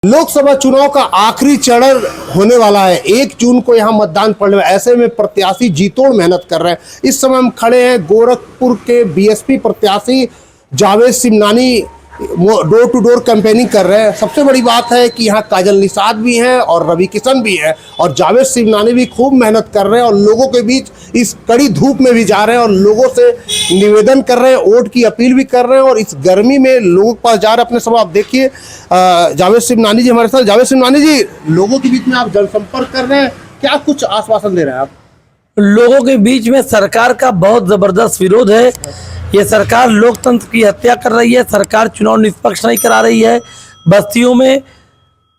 लोकसभा चुनाव का आखिरी चरण होने वाला है। 1 जून को यहाँ मतदान पड़ने वाला है। ऐसे में प्रत्याशी जीतोड़ मेहनत कर रहे हैं। इस समय हम खड़े हैं गोरखपुर के बीएसपी प्रत्याशी Javed Simnani door to door campaigning कर रहे हैं। सबसे बड़ी बात है कि यहाँ काजल निषाद भी हैं और रवि किशन भी हैं और जावेद सिमनानी भी खूब मेहनत कर रहे हैं और लोगों के बीच इस कड़ी धूप में भी जा रहे हैं और लोगों से निवेदन कर रहे हैं, वोट की अपील भी कर रहे हैं और इस गर्मी में लोगों के पास जा रहे हैं अपने सब। आप देखिए जावेद सिमनानी जी हमारे साथ। जावेद सिमनानी जी, लोगों के बीच में आप जनसंपर्क कर रहे हैं, क्या कुछ आश्वासन दे रहे हैं आप? लोगों के बीच में सरकार का बहुत जबरदस्त विरोध है। ये सरकार लोकतंत्र की हत्या कर रही है। सरकार चुनाव निष्पक्ष नहीं करा रही है। बस्तियों में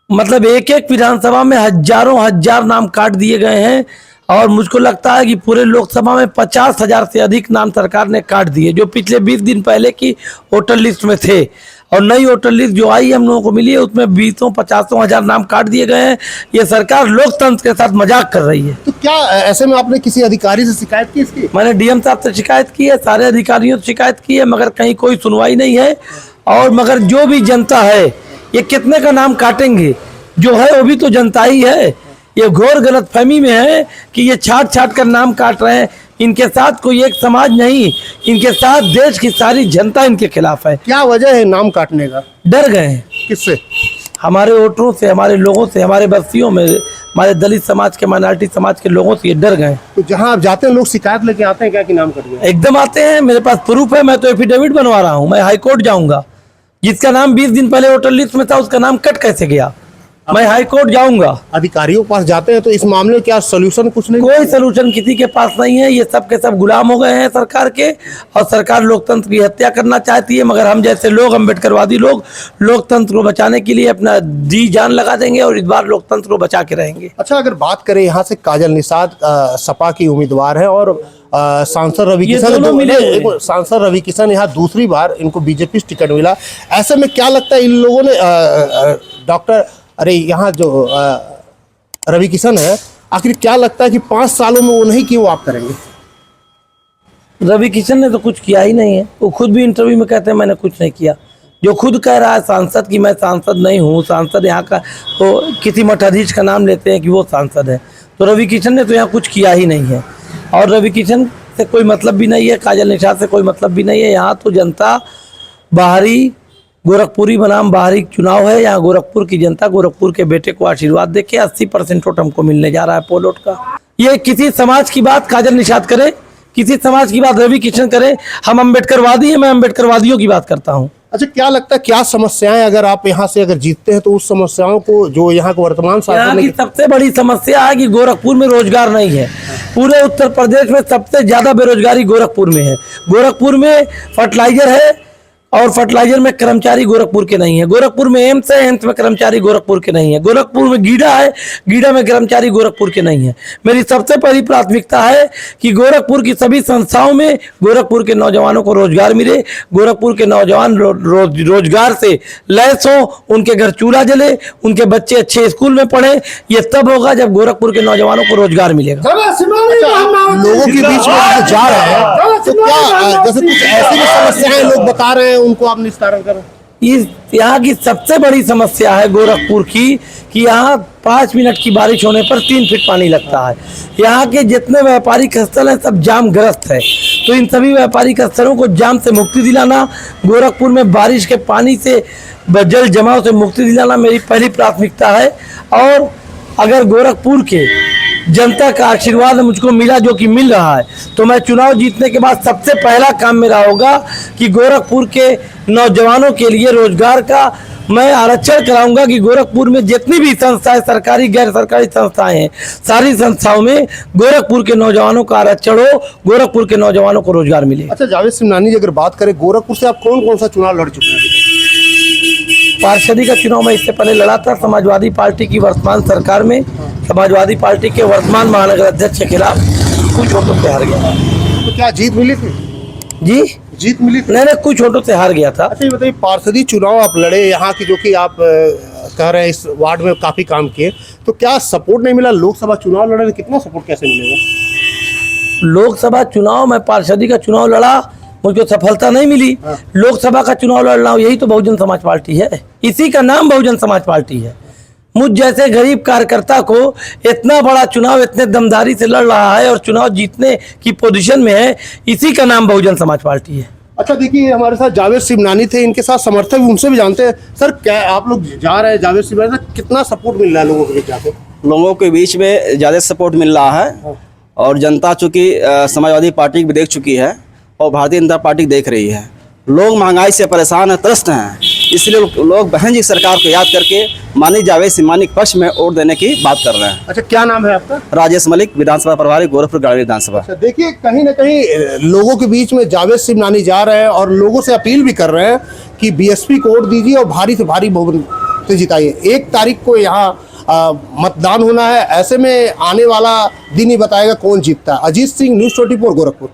मतलब एक एक विधानसभा में हजारों हजार नाम काट दिए गए हैं और मुझको लगता है कि पूरे लोकसभा में 50,000 से अधिक नाम सरकार ने काट दिए, जो पिछले 20 दिन पहले की वोटर लिस्ट में थे। और नई वोटर लिस्ट जो आई हम लोगों को मिली है उसमें 20-50 हजार नाम काट दिए गए हैं। ये सरकार लोकतंत्र के साथ मजाक कर रही है। तो क्या ऐसे में आपने किसी अधिकारी से शिकायत की इसकी? मैंने डीएम साहब से शिकायत की है, सारे अधिकारियों से शिकायत की है, मगर कहीं कोई सुनवाई नहीं है। और मगर जो भी जनता है, ये कितने का नाम काटेंगे? जो है वो भी तो जनता ही है। ये घोर गलतफहमी में है कि ये छाट छाट कर नाम काट रहे हैं। इनके साथ कोई एक समाज नहीं, इनके साथ देश की सारी जनता इनके खिलाफ है। क्या वजह है नाम काटने का? डर गए हैं। किससे? हमारे वोटरों से, हमारे लोगों से, हमारे बस्तियों में, हमारे दलित समाज के, माइनॉरिटी समाज के लोगों से ये डर गए। तो जहां आप जाते हैं लोग शिकायत लेके आते हैं क्या कि नाम कट गया? एकदम आते हैं, मेरे पास प्रूफ है। मैं तो एफिडेविट बनवा रहा हूँ। मैं हाई कोर्ट जाऊंगा। जिसका नाम 20 दिन पहले वोटर लिस्ट में था उसका नाम कट कैसे गया? मैं हाई कोर्ट जाऊंगा। अधिकारियों के पास जाते हैं तो इस मामले में क्या सोल्यूशन कुछ नहीं? कोई सोल्यूशन किसी के पास नहीं है। ये सब के सब गुलाम हो गए हैं सरकार के और सरकार लोकतंत्र की हत्या करना चाहती है। मगर हम जैसे लोग, अम्बेडकरवादी लोग, लोकतंत्र को बचाने के लिए अपना जी जान लगा देंगे और इस बार लोकतंत्र को बचा के रहेंगे। अच्छा, अगर बात करें यहाँ से काजल निषाद सपा की उम्मीदवार है और सांसद रवि किशन, सांसद रवि किशन यहाँ दूसरी बार इनको बीजेपी से टिकट मिला। ऐसे में क्या लगता है इन लोगों ने डॉक्टर यहाँ जो रवि किशन है, आखिर क्या लगता है कि 5 सालों में वो नहीं किया वो आप करेंगे? रवि किशन ने तो कुछ किया ही नहीं है। वो खुद भी इंटरव्यू में कहते हैं मैंने कुछ नहीं किया। जो खुद कह रहा है सांसद कि मैं सांसद नहीं हूँ, सांसद यहाँ का, तो किसी मठाधीश का नाम लेते हैं कि वो सांसद है। तो रवि किशन ने तो यहाँ कुछ किया ही नहीं है और रवि किशन से कोई मतलब भी नहीं है, काजल निषाद से कोई मतलब भी नहीं है। यहाँ तो जनता बाहरी, गोरखपुरी बनाम बाहरी चुनाव है। यहाँ गोरखपुर की जनता गोरखपुर के बेटे को आशीर्वाद देके 80% वोट हमको मिलने जा रहा है पोल वोट का। ये किसी समाज की बात काजल निषाद करे, किसी समाज की बात रवि किशन करे। हम अम्बेडकरवादी हैं, मैं अम्बेडकरवादियों की बात करता हूँ। अच्छा, क्या लगता है क्या समस्याएं अगर आप यहाँ से अगर जीतते हैं तो उस समस्याओं को जो यहाँ के वर्तमान यहाँ की सबसे बड़ी समस्या है कि गोरखपुर में रोजगार नहीं है। पूरे उत्तर प्रदेश में सबसे ज्यादा बेरोजगारी गोरखपुर में है। गोरखपुर में फर्टिलाइजर है और फर्टिलाइजर में कर्मचारी गोरखपुर के नहीं है। गोरखपुर में एम्स है, एम्स में कर्मचारी गोरखपुर के नहीं है। गोरखपुर में गीडा है, गीडा में कर्मचारी गोरखपुर के नहीं है। मेरी सबसे पहली प्राथमिकता है कि गोरखपुर की सभी संस्थाओं में गोरखपुर के नौजवानों को रोजगार मिले। गोरखपुर के नौजवान रोजगार से लैस हो, उनके घर चूल्हा जले, उनके बच्चे अच्छे स्कूल में पढ़े। ये तब होगा जब गोरखपुर के नौजवानों को रोजगार मिलेगा। लोगों के बीच में जा रहे हैं तो क्या जैसे कुछ ऐसी भी समस्याएं लोग बता रहे हैं उनको आप निस्तारण करें? इस यहाँ की सबसे बड़ी समस्या है गोरखपुर की कि यहाँ 5 मिनट की बारिश होने पर 3 फीट पानी लगता है। यहाँ के जितने व्यापारिक स्थल हैं सब जाम ग्रस्त है। तो इन सभी व्यापारिक स्थलों को जाम से मुक्ति दिलाना, गोरखपुर में बारिश के पानी से, जल जमाव से मुक्ति दिलाना मेरी पहली प्राथमिकता है। और अगर गोरखपुर के जनता का आशीर्वाद मुझको मिला, जो कि मिल रहा है, तो मैं चुनाव जीतने के बाद सबसे पहला काम मेरा होगा कि गोरखपुर के नौजवानों के लिए रोजगार का मैं आरक्षण कराऊंगा कि गोरखपुर में जितनी भी संस्थाएं, सरकारी गैर सरकारी संस्थाएं हैं, सारी संस्थाओं में गोरखपुर के नौजवानों का आरक्षण हो, गोरखपुर के नौजवानों को रोजगार मिले। अच्छा, जावेद सिमनानी जी, अगर बात करें गोरखपुर से आप कौन कौन सा चुनाव लड़ चुके हैं? पार्षदी का चुनाव मैं इससे पहले लड़ा था समाजवादी पार्टी की वर्तमान सरकार में। समाजवादी पार्टी के वर्तमान महानगर अध्यक्ष के खिलाफ कुछ वोटों से हार गया। तो क्या जीत मिली थी? जी, जीत मिली थी? नहीं, कुछ वोटों से हार गया था। अच्छा, ये बताइए, पार्षदी चुनाव आप लड़े यहाँ की, जो कि आप कह रहे हैं इस वार्ड में काफी काम किए, तो क्या सपोर्ट नहीं मिला? लोकसभा चुनाव लड़े, कितना सपोर्ट कैसे मिलेगा? लोकसभा चुनाव में पार्षदी का चुनाव लड़ा, मुझको सफलता नहीं मिली। लोकसभा का चुनाव लड़ रहा हूँ, यही तो बहुजन समाज पार्टी है, इसी का नाम बहुजन समाज पार्टी है। मुझ जैसे गरीब कार्यकर्ता को इतना बड़ा चुनाव इतने दमदारी से लड़ रहा है और चुनाव जीतने की पोजीशन में है, इसी का नाम बहुजन समाज पार्टी है। अच्छा देखिए, हमारे साथ जावेद सिमनानी थे, इनके साथ समर्थक भी, उनसे भी जानते हैं। सर, क्या आप लोग जा रहे हैं जावेद सिमनानी से, कितना सपोर्ट मिल रहा है लोगों के बीच जाके? लोगों के बीच में ज़्यादा सपोर्ट मिल रहा है और जनता चूँकि समाजवादी पार्टी भी देख चुकी है और भारतीय जनता पार्टी देख रही है। लोग महंगाई से परेशान हैं, त्रस्त हैं, इसलिए लोग बहन जी सरकार को याद करके माननीय जावेद सिमनानी के पक्ष में वोट देने की बात कर रहे हैं। अच्छा, क्या नाम है आपका? राजेश मलिक, विधानसभा प्रभारी, गोरखपुर ग्रामीण विधानसभा। अच्छा, देखिए कहीं ना कहीं लोगों के बीच में जावेद सिमनानी जा रहे हैं और लोगों से अपील भी कर रहे हैं कि बीएसपी को वोट दीजिए और भारी से भारी बहुमत से जिताइए। 1 तारीख को यहाँ मतदान होना है, ऐसे में आने वाला दिन ही बताएगा कौन जीतता है। अजीत सिंह, न्यूज़ 24, गोरखपुर।